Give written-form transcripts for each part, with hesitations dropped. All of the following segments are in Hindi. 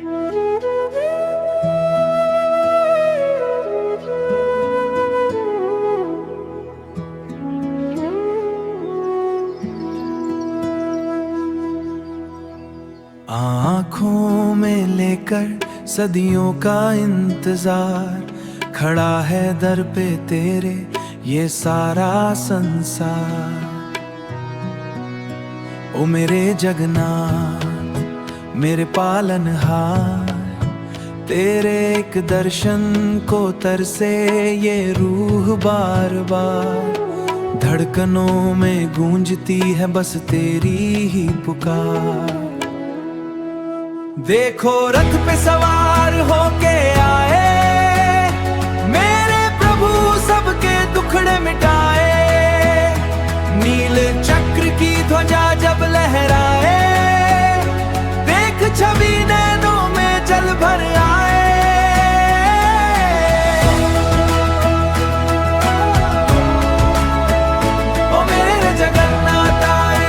आँखों में लेकर सदियों का इंतजार, खड़ा है दर पे तेरे ये सारा संसार। ओ मेरे जगन्नाथ मेरे पालनहार, तेरे एक दर्शन को तरसे ये रूह बार बार। धड़कनों में गूंजती है बस तेरी ही पुकार। देखो रथ पे सवार होके आए, मेरे प्रभु सबके दुखड़े मिटाए। नील चक्र की ध्वजा जब लहराए, देख छवि नैनों में जल भर आए। ओ मेरे जगन्नाथ आए,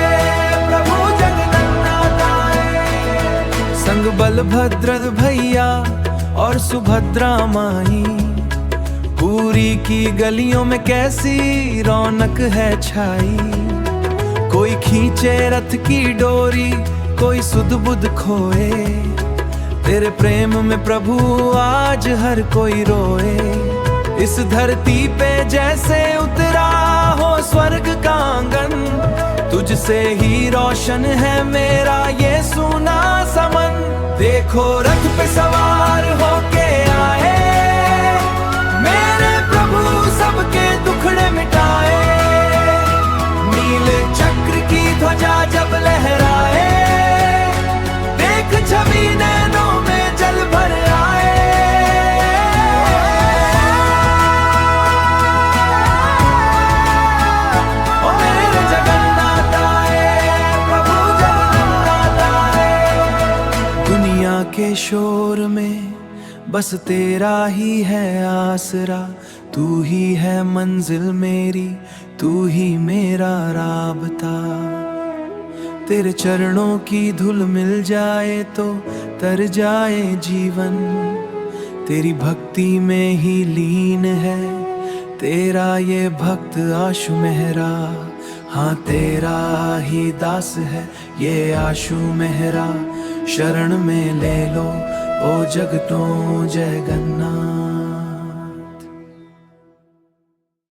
प्रभु जगन्नाथ आए। संग बलभद्र भैया और सुभद्रा माई, पूरी की गलियों में कैसी रौनक है छाई। कोई खींचे रथ की डोरी, कोई सुध बुध खोए। तेरे प्रेम में प्रभु आज हर कोई रोए। इस धरती पे जैसे उतरा हो स्वर्ग का आंगन, तुझसे ही रोशन है मेरा ये सूना समन। देखो रथ पे सवार होके आए, मेरे प्रभु सबके दुखड़े मिटाए। नील चक्र की ध्वजा जब लहराए, देख छवि नैनों में जल भर आए। ओ मेरे जगन्नाथ आए, प्रभु जगन्नाथ आए। दुनिया के शोर में बस तेरा ही है आसरा, तू ही है मंजिल मेरी, तू ही मेरा राबता। तेरे चरणों की धूल मिल जाए तो तर जाए जीवन। तेरी भक्ति में ही लीन है तेरा ये भक्त आशु मेहरा। हाँ तेरा ही दास है ये आशु मेहरा। शरण में ले लो ओ जगतों जगन्नाथ।